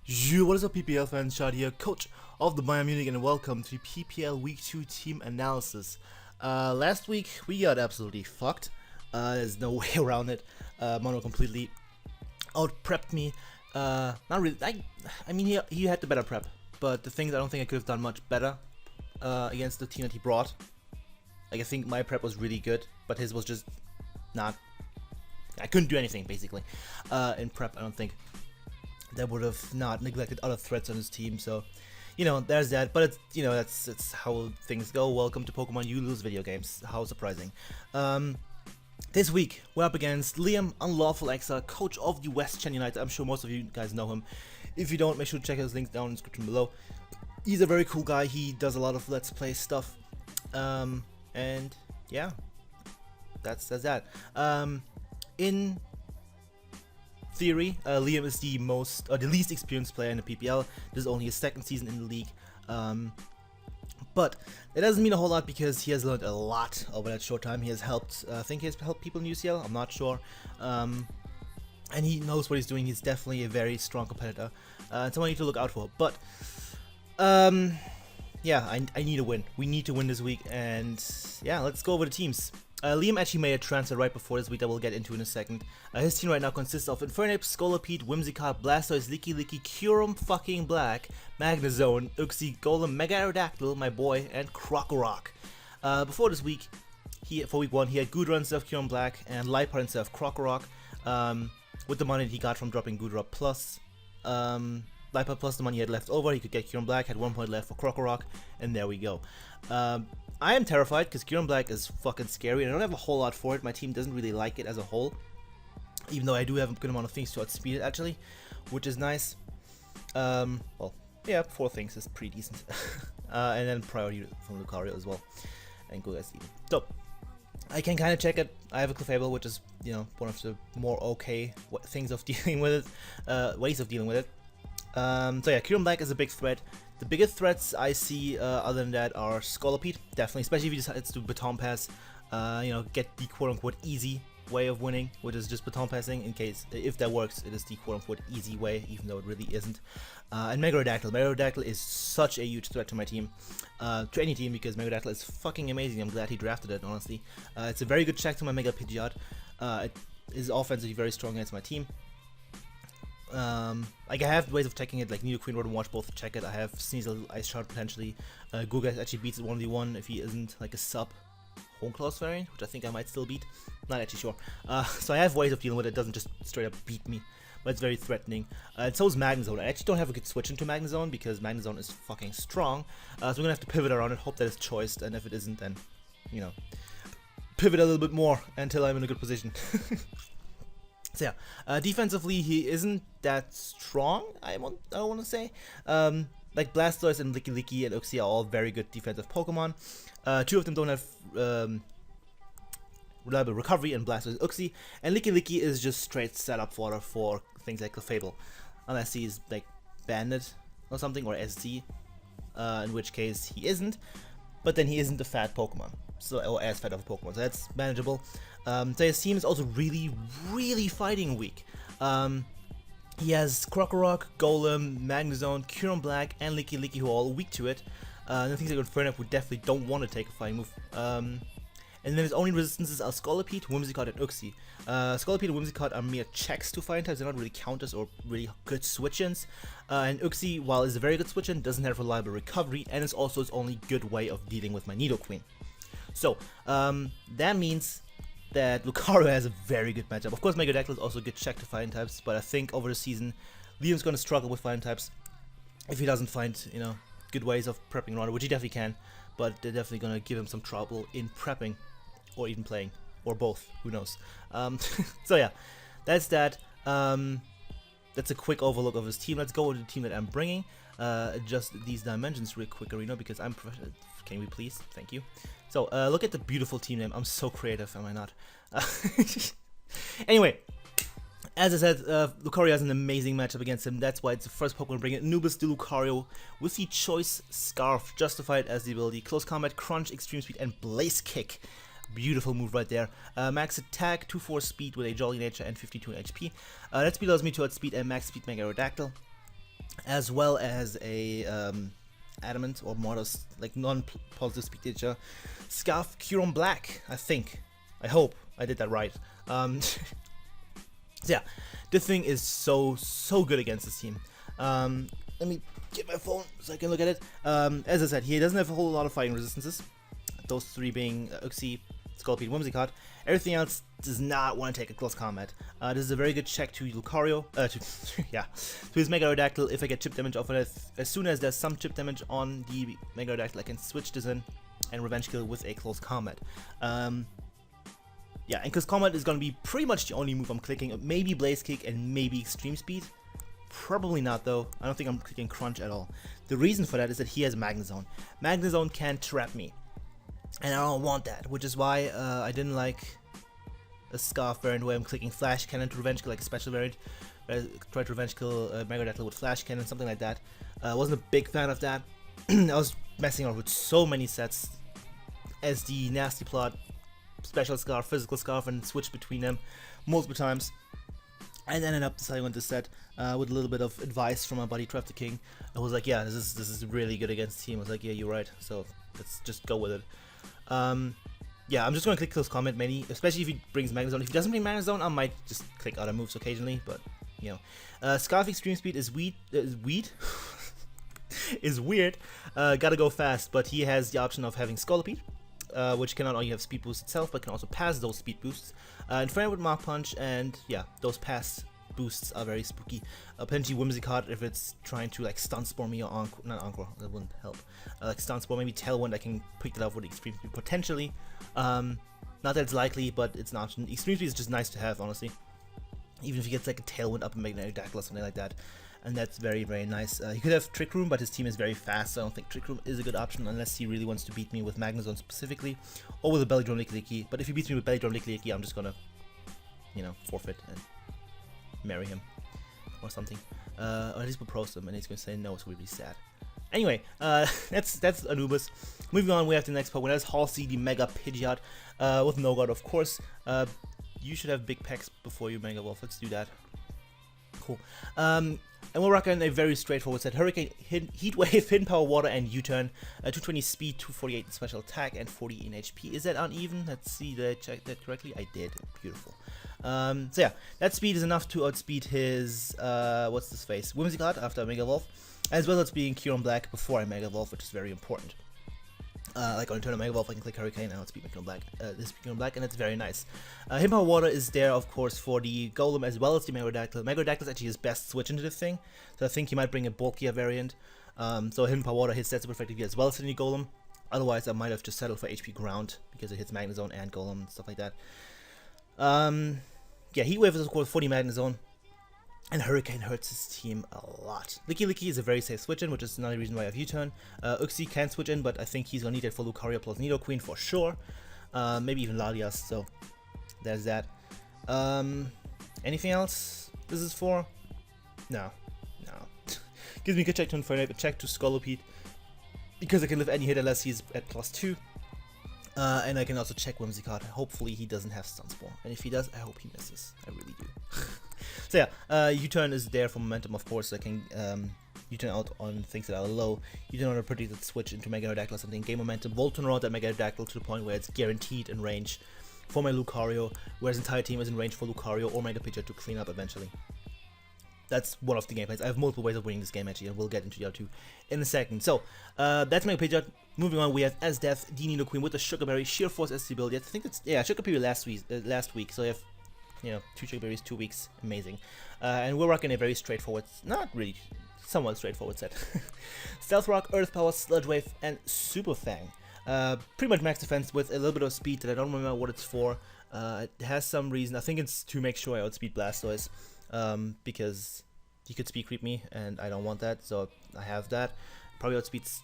Yo, what is up PPL fans, Shoutout here, coach of the Bayern Munich, and welcome to the PPL Week 2 team analysis. Last week we got absolutely fucked. There's no way around it. Mono completely out-prepped me. Not really, I mean he had the better prep, but the things I don't think I could have done much better against the team that he brought. Like, I think my prep was really good, but his was just not, I couldn't do anything basically in prep. I don't think that would have not neglected other threats on his team. So, you know, there's that. But it's, you know, that's how things go. Welcome to Pokemon You Lose video games. How surprising. This week we're up against Liam, Unlawful Exile, coach of the West Chen United. I'm sure most of you guys know him. If you don't, make sure to check his links down in the description below. He's a very cool guy. He does a lot of Let's Play stuff. And yeah, that's that. In theory, Liam is the least experienced player in the PPL. This is only his second season in the league, but it doesn't mean a whole lot because he has learned a lot over that short time. He has helped, I think he has helped people in UCL, I'm not sure, and he knows what he's doing. He's definitely a very strong competitor, and someone I need to look out for. But yeah, I need a win. We need to win this week, and yeah, let's go over the teams. Liam actually made a transfer right before this week that we'll get into in a second. His team right now consists of Infernape, Scolipede, Whimsicott, Blastoise, Licky, Kyurem fucking Black, Magnezone, Uxie, Golem, Mega Aerodactyl, my boy, and Krokorok. Before this week, for week 1, he had Goodra instead of Kyurem Black and Liepard instead of Krokorok. With the money that he got from dropping Goodra plus Liepard plus the money he had left over, he could get Kyurem Black, had 1 point left for Krokorok, and there we go. I am terrified because Kyurem Black is fucking scary and I don't have a whole lot for it. My team doesn't really like it as a whole, even though I do have a good amount of things to outspeed it actually, which is nice. Well, yeah, 4 things is pretty decent. And then priority from Lucario as well, and Gugas even. So, I can kind of check it. I have a Clefable, which is, you know, one of the more okay things of dealing with it, ways of dealing with it. So yeah, Kyurem Black is a big threat. The biggest threats I see other than that are Scolipede, definitely, especially if he decides to Baton Pass, you know, get the quote-unquote easy way of winning, which is just Baton Passing. In case, if that works, it is the quote-unquote easy way, even though it really isn't. And Mega Aerodactyl. Mega Aerodactyl is such a huge threat to my team, to any team, because Mega Aerodactyl is fucking amazing. I'm glad he drafted it, honestly. It's a very good check to my Mega Pidgeot. It is offensively very strong against my team. Like, I have ways of checking it, like Nidoqueen, Rotom Watch, both check it. I have Sneasel, Ice Shard potentially. Gugas actually beats it 1v1 if he isn't like a sub Honeclaws variant, which I think I might still beat. Not actually sure. So I have ways of dealing with it. It doesn't just straight up beat me, but it's very threatening. And so is Magnezone. I actually don't have a good switch into Magnezone because Magnezone is fucking strong. So we're gonna have to pivot around it, hope that it's choiced, and if it isn't, then, you know, pivot a little bit more until I'm in a good position. So yeah, defensively he isn't that strong, I want to say. Like Blastoise and Licky and Uxie are all very good defensive Pokemon. 2 of them don't have reliable recovery, and Blastoise and Uxie. And Licky is just straight setup fodder for things like Clefable, unless he's like Bandit or something, or SC, in which case he isn't. But then he isn't a fat Pokemon, so, or as fat of a Pokemon, so that's manageable. So his team is also really fighting weak. He has Krokorok, Golem, Magnezone, Kyurem Black, and Licky who are all weak to it. And things like Infernape who definitely don't want to take a fighting move. And then his only resistances are Scolipede, Whimsicott, and Uxie. Scolipede and Whimsicott are mere checks to fighting types, they're not really counters or really good switch-ins. And Uxie, while is a very good switch-in, doesn't have reliable recovery, and is also his only good way of dealing with my Nidoqueen. So, that means that Lucario has a very good matchup. Of course, Mega Aerodactyl is also a good check to fighting types, but I think over the season, Liam's going to struggle with fighting types if he doesn't find, you know, good ways of prepping around it, which he definitely can, but they're definitely going to give him some trouble in prepping, or even playing, or both, who knows. So yeah, that's that. That's a quick overlook of his team. Let's go with the team that I'm bringing. Adjust these dimensions real quick, Arena, because I'm professional. Can we please? Thank you. So, look at the beautiful team name. I'm so creative, am I not? Anyway, as I said, Lucario has an amazing matchup against him. That's why it's the first Pokemon bringing it. Nubis de Lucario with the Choice Scarf, justified as the ability. Close Combat, Crunch, Extreme Speed, and Blaze Kick. Beautiful move right there. Max attack, 2-4 speed with a Jolly Nature and 52 HP. That speed allows me to outspeed and max speed Mega Aerodactyl. as well as a adamant or modest, like non-positive speed teacher, Scarf Curon Black. I hope I did that right. So yeah, this thing is so good against this team. Let me get my phone so I can look at it. As I said, he doesn't have a whole lot of fighting resistances. Those three being Uxie, Scorpion, Whimsicott. Everything else does not want to take a close combat. This is a very good check to Lucario, to his Mega Aerodactyl. If I get chip damage off of it, as soon as there's some chip damage on the Mega Aerodactyl, I can switch this in and Revenge Kill with a close combat. Yeah, and close combat is going to be pretty much the only move I'm clicking. Maybe Blaze Kick and maybe Extreme Speed. Probably not though. I don't think I'm clicking Crunch at all. The reason for that is that he has Magnezone. Magnezone can trap me, and I don't want that, which is why I didn't like a Scarf variant where I'm clicking Flash Cannon to Revenge Kill, like a special variant. Try to Revenge Kill Mega Aerodactyl with Flash Cannon, something like that. I wasn't a big fan of that. I was messing around with so many sets as the Nasty Plot, Special Scarf, Physical Scarf, and switched between them multiple times. And ended up deciding on this set with a little bit of advice from my buddy Trev the King. I was like, yeah, this is really good against the team. I was like, yeah, you're right. So let's just go with it. Yeah, I'm just gonna click close combat mainly, especially if he brings Magnezone. If he doesn't bring Magnezone, I might just click other moves occasionally. But you know, Scarf Extreme Speed is is weird. Gotta go fast, but he has the option of having Scolipede, which can not only have speed boost itself, but can also pass those speed boosts. Inferno with Mark Punch, and yeah, those pass boosts are very spooky. Potentially Whimsicott if it's trying to like Stun Spore me, or not Encore, that wouldn't help. Like Stun Spore, maybe Tailwind, I can pick that up with Extreme Speed potentially. Not that it's likely, but it's an option. Extreme Speed is just nice to have, honestly. Even if he gets like a Tailwind up and Magnetic Dackle or something like that. And that's very nice. He could have Trick Room, but his team is very fast, so I don't think Trick Room is a good option unless he really wants to beat me with Magnezone specifically, or with a Belly Drum Lickilicky. But if he beats me with Belly Drum Lickilicky, I'm just gonna, you know, forfeit and marry him or something. Or at least propose him, and he's gonna say no. It's really sad. Anyway, that's Anubis. Moving on, we have the next Pokemon. That's Halsey, the Mega Pidgeot, with No God, of course. You should have big packs before you Mega Evolve. Let's do that. Cool. And we'll rock in a very straightforward set. Hurricane, Heat Wave, Hidden Power, Water, and U-Turn. 220 speed, 248 in special attack, and 40 in HP. Is that uneven? Let's see, did I check that correctly? I did. Beautiful. So yeah, that speed is enough to outspeed his, what's this face? Whimsicott after Mega Evolve, as well as being Curon Black before I Mega Evolve, which is very important. Like on a turn of Mega Evolve, I can click Hurricane and outspeed Curon Black, and that's very nice. Hidden Power Water is there, of course, for the Golem as well as the Mega Aerodactyl. Mega Aerodactyl is actually his best switch into this thing, so I think he might bring a bulkier variant. So Hidden Power Water hits that super effectively as well as the Golem. Otherwise, I might have just settled for HP Ground because it hits Magnezone and Golem and stuff like that. Yeah, Heat Wave is of course 40 Magnezone. And Hurricane hurts his team a lot. Lickilicky is a very safe switch in, which is another reason why I have U-Turn. Uxie can switch in, but I think he's gonna need it for Lucario plus Nidoqueen for sure. Maybe even Latias, so there's that. Anything else this is for? No. Gives me a good check to Inferno, a check to Scolipede, because I can live any hit unless he's at +2. And I can also check Whimsicott. Hopefully he doesn't have Stun Spore. And if he does, I hope he misses. I really do. So yeah, U-Turn is there for momentum, of course. I can U-Turn out on things that are low. U-Turn on a predicted switch into Mega Aerodactyl or something. Gain momentum. Volton around that Mega Aerodactyl to the point where it's guaranteed in range for my Lucario, whereas the entire team is in range for Lucario or Mega Pidgeot to clean up eventually. That's one of the gameplays. I have multiple ways of winning this game actually, and we'll get into the other two in a second. So, that's Mega Pidgeot. Moving on, we have S-Death, the Nidoqueen with the Sugar Berry, Sheer Force SC ability. I think it's, yeah, Sugar Berry last week, so I have, you know, 2 Sugar Berries, 2 weeks, amazing. And we're rocking a very straightforward, not really, somewhat straightforward set. Stealth Rock, Earth Power, Sludge Wave, and Super Fang. Pretty much max defense with a little bit of speed that I don't remember what it's for. It has some reason, I think it's to make sure I outspeed Blastoise, because he could speed creep me, and I don't want that, so I have that. Probably outspeeds.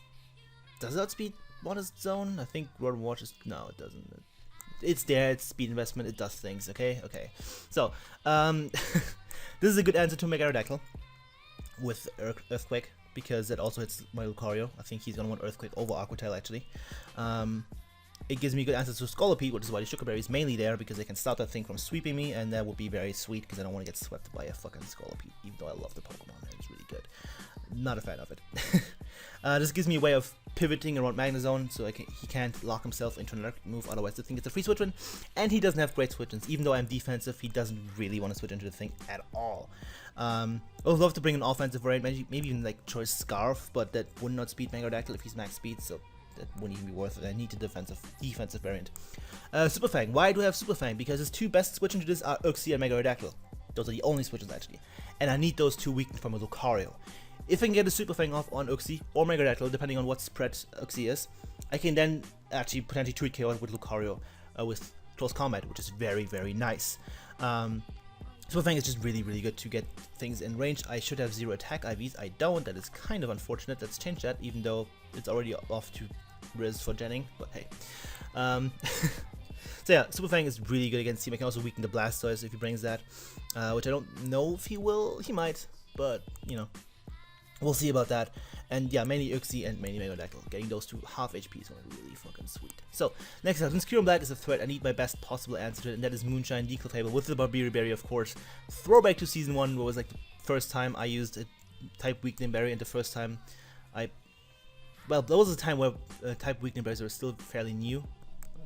Does it outspeed Water Zone? I think Road and Water. No, it doesn't. It's there. It's speed investment. It does things. Okay. So, this is a good answer to Mega Aerodactyl with Earthquake, because it also hits my Lucario. I think he's gonna want Earthquake over Aqua Tail actually. It gives me good answers to Scolipede, which is why the Sugar Berry is mainly there, because they can stop that thing from sweeping me, and that would be very sweet because I don't want to get swept by a fucking Scolipede, even though I love the Pokemon. It's really good. not a fan of it. This gives me a way of pivoting around Magnezone, so he can't lock himself into an electric move, otherwise I think it's a free switch win. And he doesn't have great switch-ins. Even though I'm defensive, he doesn't really want to switch into the thing at all. I would love to bring an offensive variant, maybe even like choice Scarf, but that would not speed Megadactyl if he's max speed, so that wouldn't even be worth it. I need a defensive variant. Super Fang. Why do I have Super Fang? Because his two best switch into this are Uxie and Megadactyl. Those are the only switches actually. And I need those two weakened from a Lucario. If I can get a Super Fang off on Uxie or Megadactyl, depending on what spread Uxie is, I can then actually potentially 2-hit KO with Lucario with Close Combat, which is very, very nice. Super Fang is just really, really good to get things in range. I should have 0 attack IVs. I don't. That is kind of unfortunate. Let's change that, even though it's already off to Riz for Jenning, but hey. So yeah, Super Fang is really good against team. I can also weaken the Blastoise if he brings that, which I don't know if he will. He might, but you know, we'll see about that. And yeah, mainly Uxie and mainly Megadactyl. Getting those two half HP is really fucking sweet. So, next up, since Keyno Black is a threat, I need my best possible answer to it, and that is Moonshine Declotable with the Barbieri Berry, of course. Throwback to Season 1, where it was like the first time I used a type weakening berry, and the first time well, there was a time where type weakening berries were still fairly new.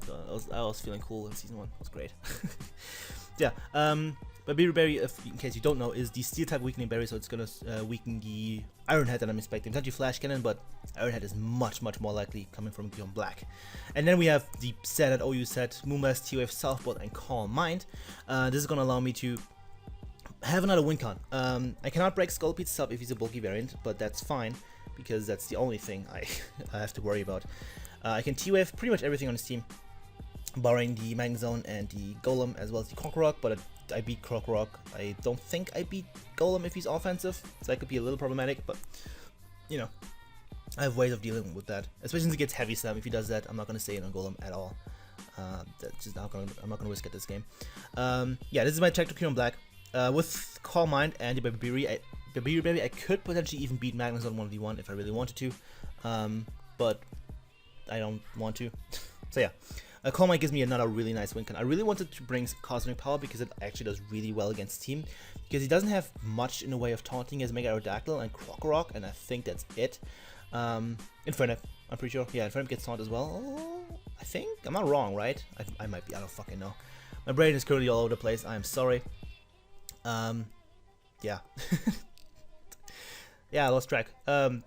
So I was feeling cool in Season 1. It was great. Yeah, Barbieri Berry, in case you don't know, is the Steel type weakening berry, so it's gonna weaken the Iron Head that I'm expecting. It's actually Flash Cannon, but Iron Head is much more likely coming from Keyno Black. And then we have the set at OU set, Moonblast, T-Wave, Southbolt, and Calm Mind. This is gonna allow me to have another win con. I cannot break Skullpete's sub if he's a bulky variant, but that's fine, because that's the only thing I have to worry about. I can T-Wave pretty much everything on his team, barring the Magnezone and the Golem, as well as the Krokorok, but I beat Krokorok. I don't think I beat Golem if he's offensive, so that could be a little problematic, but, you know, I have ways of dealing with that. Especially since he gets Heavy Slam. If he does that, I'm not going to stay in on Golem at all. That's just I'm not going to risk it this game. Yeah, this is my check to Keyno Black. With Calm Mind and the Barbieri Berry, I could potentially even beat Magnezone 1v1 if I really wanted to, but I don't want to. So yeah. Calm Mind gives me another really nice win con. I really wanted to bring Cosmic Power because it actually does really well against team. Because he doesn't have much in the way of taunting as Mega Aerodactyl and Krokorok, and I think that's it. Infernape, I'm pretty sure. Yeah, Infernape gets taunted as well. I think? I'm not wrong, right? I might be, I don't fucking know. My brain is currently all over the place, I'm sorry. Yeah. Yeah, I lost track. Calm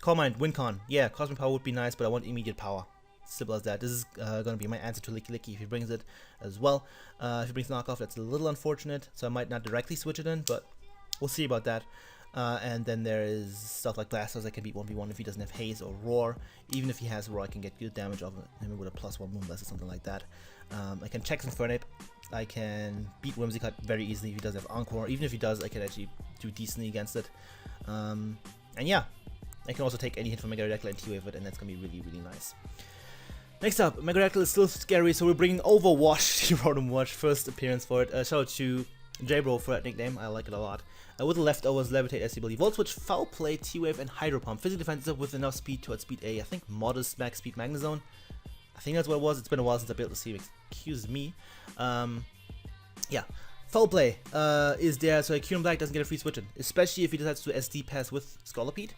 Mind, win con. Yeah, Cosmic Power would be nice, but I want immediate power. Simple as that. This is going to be my answer to Licky Licky if he brings it as well. If he brings Knockoff, that's a little unfortunate, so I might not directly switch it in, but we'll see about that. And then there is stuff like Blastoise that can beat 1v1 if he doesn't have Haze or Roar. Even if he has Roar, I can get good damage off him with a +1 Moonblast or something like that. I can check Infernape. I can beat Whimsicott very easily if he doesn't have Encore. Even if he does, I can actually do decently against it. And yeah, I can also take any hit from Megadactyl and T-Wave it, and that's going to be really, really nice. Next up, Megadactyl is still scary, so we're bringing Overwatch, the Rotom Watch, first appearance for it. Shout out to J-Bro for that nickname, I like it a lot. With the leftovers, Levitate, SCB, Volt Switch, Foul Play, T-Wave, and Hydro Pump. Physical defensive with enough speed towards speed A. I think modest max speed Magnezone. I think that's what it was. It's been a while since I built the team, excuse me. Yeah. Foul Play is there, so Keyno Black doesn't get a free switch in, especially if he decides to SD pass with Scolipede.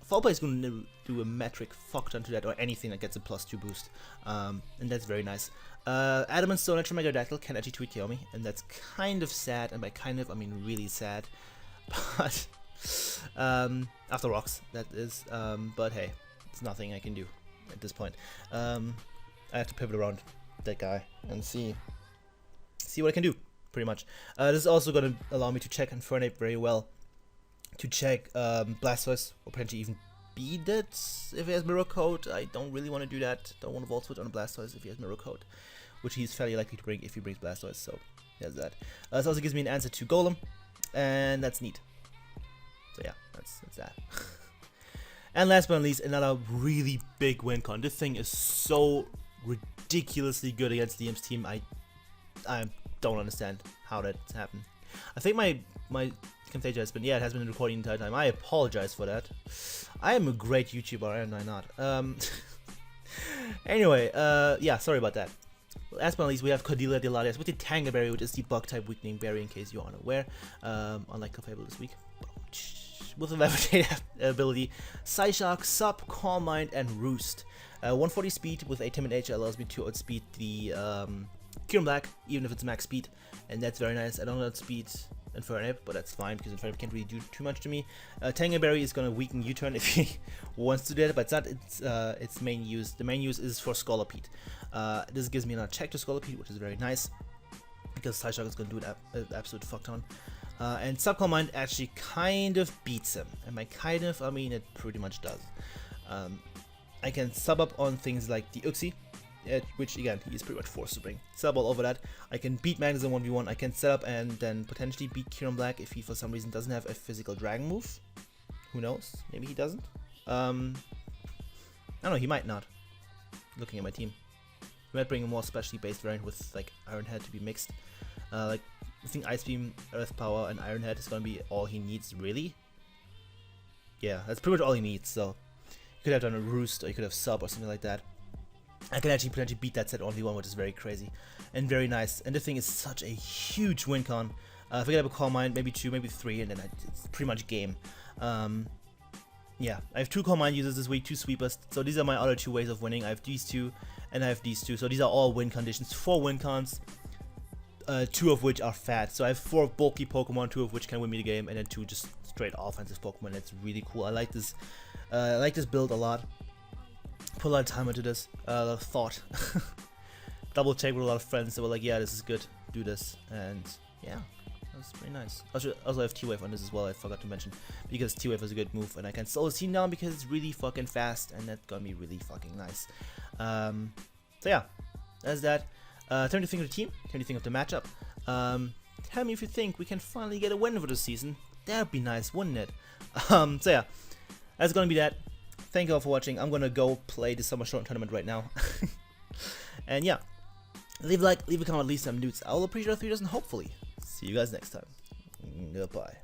Foul Play is going to do a metric fuck ton to that, or anything that gets a +2 boost, and that's very nice. Adamant Stone Edge Megadactyl can actually 2-hit KO me, and that's kind of sad, and by kind of I mean really sad. But after rocks, that is. But hey, it's nothing I can do at this point. I have to pivot around that guy and see what I can do, pretty much. This is also going to allow me to check Infernape very well. To check Blastoise, or potentially even beat it if he has Mirror Coat. I don't really want to do that. Don't want to Volt Switch on a Blastoise if he has Mirror Coat, which he's fairly likely to bring if he brings Blastoise, so there's that. This also gives me an answer to Golem, and that's neat. So yeah, that's that. And last but not least, another really big win con. This thing is so ridiculously good against DM's team. I don't understand how that's happened. I think my Camtasia has been, yeah, it has been recording the entire time. I apologize for that. I am a great YouTuber, am I not? Anyway, yeah, sorry about that. Last but not least, we have Cordelia Delarius with the Tanga Berry, which is the bug type weakening berry, in case you aren't aware. Unlike Clefable this week. with a levitate ability, Psyshock, Sub, Calm Mind, and Roost. 140 speed with a timid nature allows me to outspeed the Keyno Black, even if it's max speed, and that's very nice. I don't outspeed Infernape, but that's fine because Infernape can't really do too much to me. Tango Berry is gonna weaken U-turn if he wants to do that, but it's not its main use. The main use is for Scolipede. This gives me another check to Scolipede, which is very nice because Psyshock is gonna do an absolute fuck ton. And Subcall Mind actually kind of beats him, and by kind of I mean it pretty much does. I can sub up on things like the Uxie, which again he is pretty much forced to bring. Sub all over that. I can beat Magnus in 1v1. I can set up and then potentially beat Keyno Black if he for some reason doesn't have a physical dragon move. Who knows? Maybe he doesn't. I don't know. He might not. Looking at my team, he might bring a more specially based variant with like Iron Head to be mixed. Like I think Ice Beam, Earth Power, and Iron Head is gonna be all he needs really. Yeah, that's pretty much all he needs. So you could have done a Roost, or you could have Sub or something like that. I can actually potentially beat that set on V1, which is very crazy and very nice. And the thing is such a huge win con. If I get up a Calm Mind, maybe 2, maybe 3, and then it's pretty much game. Yeah, I have 2 Calm Mind users this week, 2 sweepers. So these are my other 2 ways of winning. I have these 2, and I have these 2. So these are all win conditions, 4 win cons, 2 of which are fat. So I have 4 bulky Pokemon, 2 of which can win me the game, and then 2 just straight offensive Pokemon. It's really cool. I like this build a lot. Put a lot of time into this, a lot of thought. Double check with a lot of friends that were like, yeah, this is good, do this, and yeah, that's pretty nice. Also I have T-Wave on this as well, I forgot to mention, because T-Wave is a good move, and I can slow the scene down because it's really fucking fast, and that's gonna be really fucking nice. So yeah, that's that. Time to think of the team, time to think of the matchup. Tell me if you think we can finally get a win for this season. That'd be nice, wouldn't it? So yeah, that's gonna be that. Thank you all for watching. I'm gonna go play the Summer Showdown tournament right now. And yeah, leave a like, leave a comment, leave some nudes. I'll appreciate it if you doesn't, hopefully. See you guys next time. Goodbye.